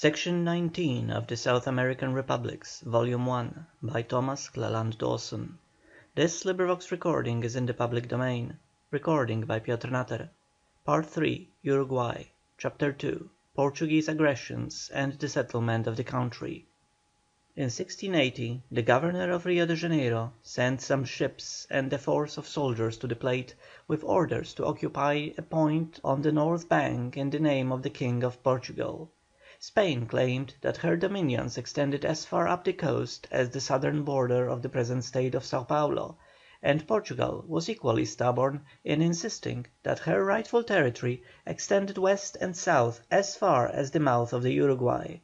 Section 19 of the South American Republics, Volume 1, by Thomas Cleland Dawson. Recording is in the public domain. Recording by Piotr Natter. Part 3, Uruguay. Chapter 2, Portuguese aggressions and the settlement of the country. In 1680, the Governor of Rio de Janeiro sent some ships and a force of soldiers to the Plate, with orders to occupy a point on the north bank in the name of the King of Portugal. Spain claimed that her dominions extended as far up the coast as the southern border of the present state of Sao Paulo, and Portugal was equally stubborn in insisting that her rightful territory extended west and south as far as the mouth of the Uruguay.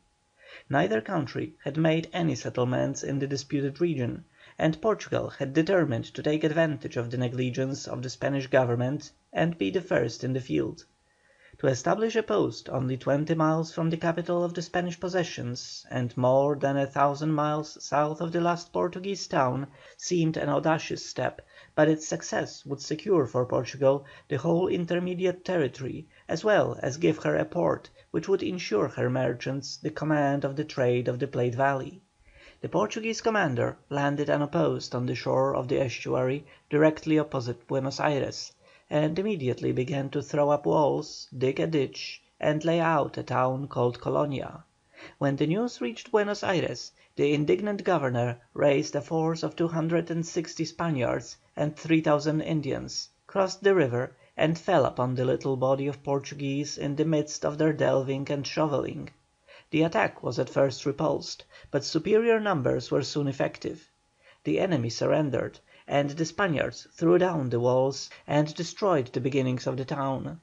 Neither country had made any settlements in the disputed region, and Portugal had determined to take advantage of the negligence of the Spanish Government and be the first in the field. To establish a post only 20 miles from the capital of the Spanish possessions, and more than 1,000 miles south of the last Portuguese town, seemed an audacious step, but its success would secure for Portugal the whole intermediate territory, as well as give her a port which would ensure her merchants the command of the trade of the Plate Valley. The Portuguese commander landed unopposed on the shore of the estuary directly opposite Buenos Aires, and immediately began to throw up walls, dig a ditch, and lay out a town called Colonia. When the news reached Buenos Aires, the indignant governor raised a force of 260 Spaniards and 3,000 Indians, crossed the river, and fell upon the little body of Portuguese in the midst of their delving and shovelling. The attack was at first repulsed, but superior numbers were soon effective. The enemy surrendered, and the Spaniards threw down the walls and destroyed the beginnings of the town.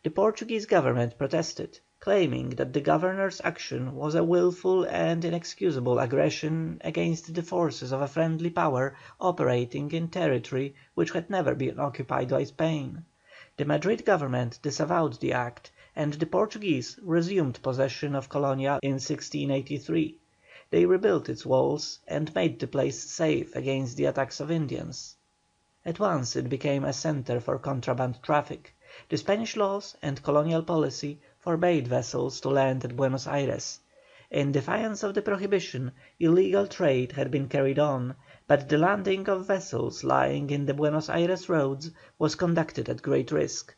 The Portuguese Government protested, claiming that the Governor's action was a wilful and inexcusable aggression against the forces of a friendly power operating in territory which had never been occupied by Spain. The Madrid Government disavowed the act, and the Portuguese resumed possession of Colonia in 1683. They rebuilt its walls and made the place safe against the attacks of Indians. At once it became a centre for contraband traffic. The Spanish laws and colonial policy forbade vessels to land at Buenos Aires. In defiance of the prohibition, illegal trade had been carried on, but the landing of vessels lying in the Buenos Aires roads was conducted at great risk.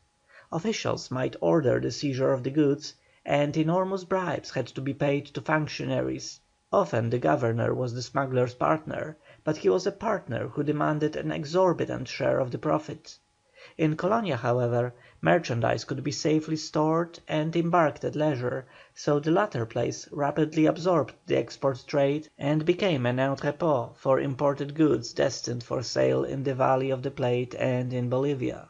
Officials might order the seizure of the goods, and enormous bribes had to be paid to functionaries. Often the Governor was the smuggler's partner, but he was a partner who demanded an exorbitant share of the profit. In Colonia, however, merchandise could be safely stored and embarked at leisure, so the latter place rapidly absorbed the export trade and became an entrepôt for imported goods destined for sale in the valley of the Plate and in Bolivia.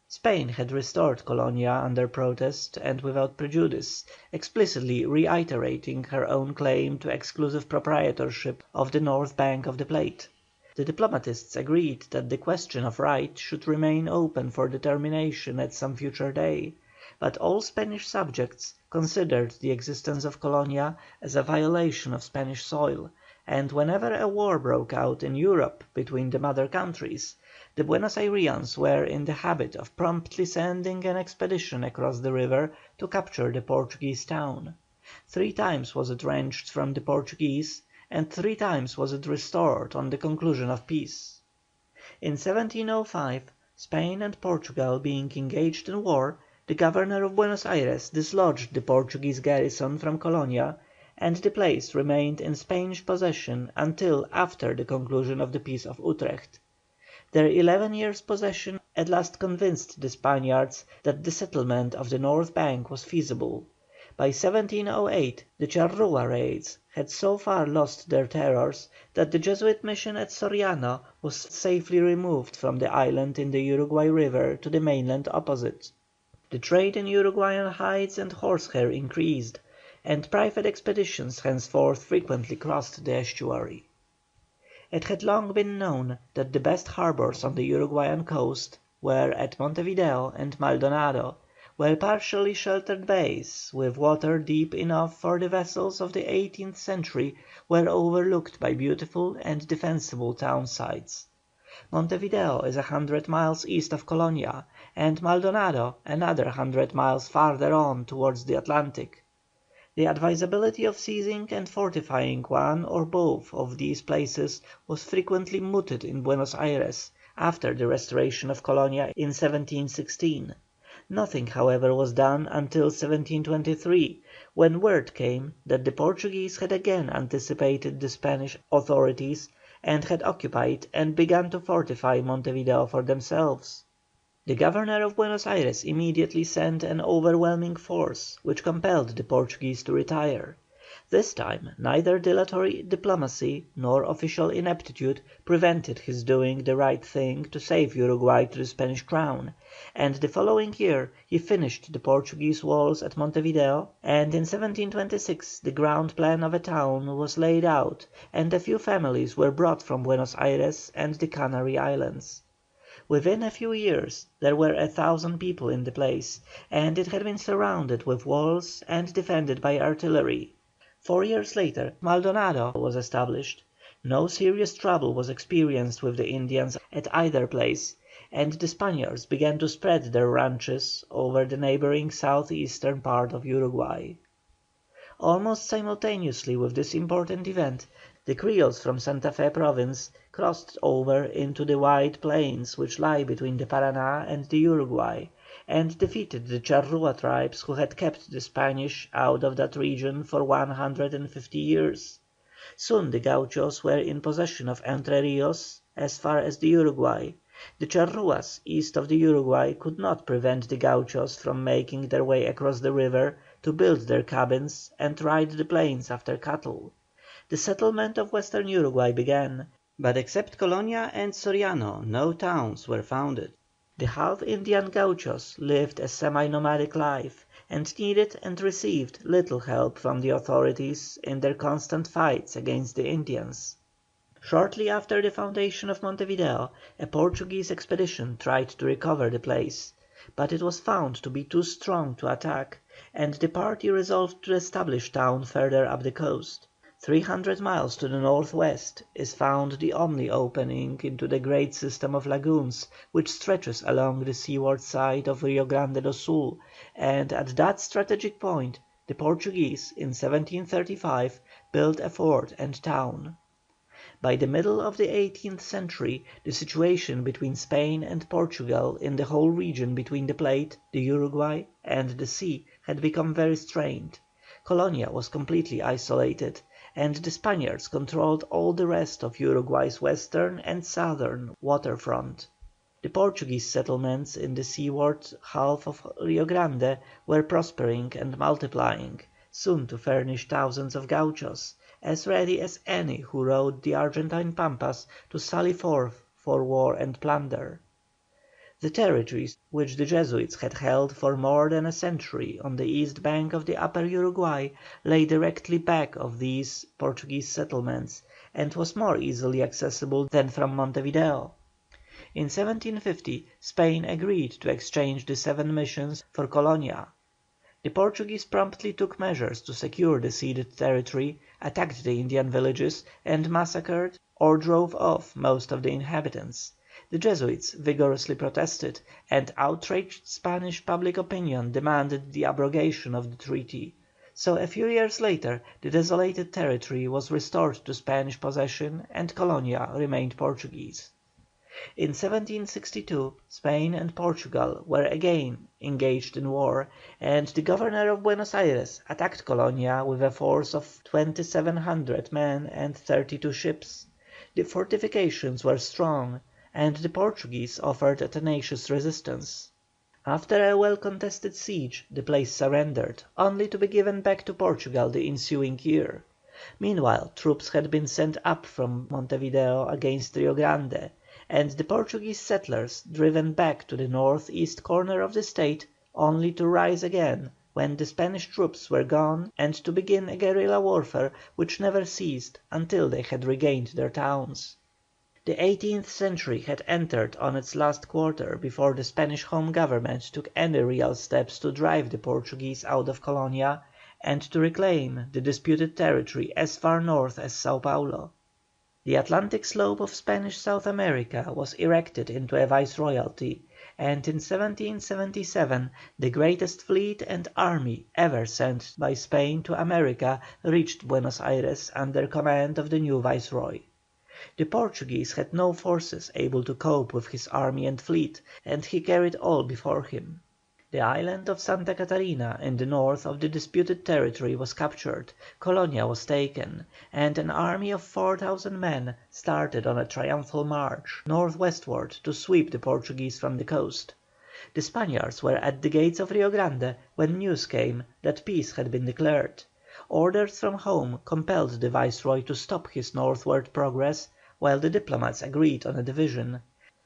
Spain had restored Colonia under protest and without prejudice, explicitly reiterating her own claim to exclusive proprietorship of the north bank of the Plate. The diplomatists agreed that the question of right should remain open for determination at some future day, but all Spanish subjects considered the existence of Colonia as a violation of Spanish soil, and whenever a war broke out in Europe between the mother countries, the Buenos Ayreans were in the habit of promptly sending an expedition across the river to capture the Portuguese town. 3 times was it wrenched from the Portuguese, and 3 times was it restored on the conclusion of peace. In 1705, Spain and Portugal being engaged in war, the Governor of Buenos Aires dislodged the Portuguese garrison from Colonia, and the place remained in Spanish possession until after the conclusion of the Peace of Utrecht. Their 11 years' possession at last convinced the Spaniards that the settlement of the north bank was feasible. By 1708 the Charrúa raids had so far lost their terrors that the Jesuit mission at Soriano was safely removed from the island in the Uruguay river to the mainland opposite. The trade in Uruguayan hides and horsehair increased, and private expeditions henceforth frequently crossed the estuary. It had long been known that the best harbours on the Uruguayan coast were at Montevideo and Maldonado, where partially sheltered bays, with water deep enough for the vessels of the 18th century, were overlooked by beautiful and defensible town sites. Montevideo is 100 miles east of Colonia, and Maldonado another 100 miles farther on towards the Atlantic. The advisability of seizing and fortifying one or both of these places was frequently mooted in Buenos Ayres, after the restoration of Colonia in 1716. Nothing, however, was done until 1723, when word came that the Portuguese had again anticipated the Spanish authorities, and had occupied and begun to fortify Montevideo for themselves. The Governor of Buenos Ayres immediately sent an overwhelming force, which compelled the Portuguese to retire. This time neither dilatory diplomacy nor official ineptitude prevented his doing the right thing to save Uruguay to the Spanish crown, and the following year he finished the Portuguese walls at Montevideo, and in 1726 the ground plan of a town was laid out and a few families were brought from Buenos Ayres and the Canary Islands. Within a few years there were 1,000 people in the place, and it had been surrounded with walls and defended by artillery. 4 years later Maldonado was established. No serious trouble was experienced with the Indians at either place, and the Spaniards began to spread their ranches over the neighbouring south eastern part of Uruguay. Almost simultaneously with this important event, the Creoles from Santa Fé province crossed over into the wide plains which lie between the Paraná and the Uruguay, and defeated the Charrúa tribes who had kept the Spanish out of that region for 150 years. Soon the Gauchos were in possession of Entre Rios as far as the Uruguay. The Charrúas east of the Uruguay could not prevent the Gauchos from making their way across the river to build their cabins and ride the plains after cattle. The settlement of western Uruguay began, but except Colonia and Soriano no towns were founded. The half Indian Gauchos lived a semi-nomadic life, and needed and received little help from the authorities in their constant fights against the Indians. Shortly after the foundation of Montevideo, a Portuguese expedition tried to recover the place, but it was found to be too strong to attack, and the party resolved to establish town further up the coast. 300 miles to the northwest is found the only opening into the great system of lagoons which stretches along the seaward side of Rio Grande do Sul, and at that strategic point the Portuguese in 1735 built a fort and town. By the middle of the 18th century the situation between Spain and Portugal in the whole region between the Plate, the Uruguay, and the sea had become very strained. Colonia was completely isolated, and the Spaniards controlled all the rest of Uruguay's western and southern waterfront. The Portuguese settlements in the seaward half of Rio Grande were prospering and multiplying, soon to furnish thousands of gauchos, as ready as any who rode the Argentine pampas to sally forth for war and plunder. The territories which the Jesuits had held for more than a century on the east bank of the upper Uruguay lay directly back of these Portuguese settlements, and was more easily accessible than from Montevideo. In 1750 Spain agreed to exchange the 7 missions for Colonia. The Portuguese promptly took measures to secure the ceded territory, attacked the Indian villages, and massacred or drove off most of the inhabitants. The Jesuits vigorously protested, and outraged Spanish public opinion demanded the abrogation of the treaty, so a few years later the desolated territory was restored to Spanish possession and Colonia remained Portuguese. In 1762 Spain and Portugal were again engaged in war, and the Governor of Buenos Ayres attacked Colonia with a force of 2,700 men and 32 ships. The fortifications were strong, and the Portuguese offered a tenacious resistance. After a well contested siege the place surrendered, only to be given back to Portugal the ensuing year. Meanwhile troops had been sent up from Montevideo against Rio Grande, and the Portuguese settlers driven back to the north east corner of the state, only to rise again when the Spanish troops were gone and to begin a guerrilla warfare which never ceased until they had regained their towns. The 18th century had entered on its last quarter before the Spanish Home Government took any real steps to drive the Portuguese out of Colonia and to reclaim the disputed territory as far north as Sao Paulo. The Atlantic slope of Spanish South America was erected into a viceroyalty, and in 1777 the greatest fleet and army ever sent by Spain to America reached Buenos Ayres under command of the new Viceroy. The Portuguese had no forces able to cope with his army and fleet, and he carried all before him. The island of Santa Catarina in the north of the disputed territory was captured, Colonia was taken, and an army of 4,000 men started on a triumphal march north westward to sweep the Portuguese from the coast. The Spaniards were at the gates of Rio Grande when news came that peace had been declared. Orders from home compelled the Viceroy to stop his northward progress, while the diplomats agreed on a division.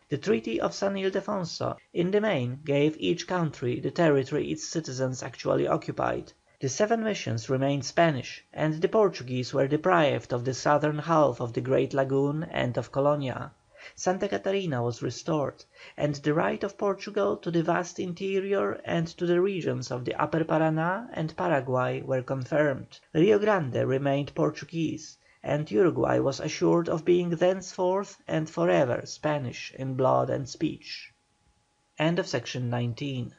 The Treaty of San Ildefonso in the main gave each country the territory its citizens actually occupied. The 7 missions remained Spanish, and the Portuguese were deprived of the southern half of the Great Lagoon and of Colonia. Santa Catarina was restored, and the right of Portugal to the vast interior and to the regions of the Upper Paraná and Paraguay were confirmed. Rio Grande remained Portuguese, and Uruguay was assured of being thenceforth and forever Spanish in blood and speech. Section 19.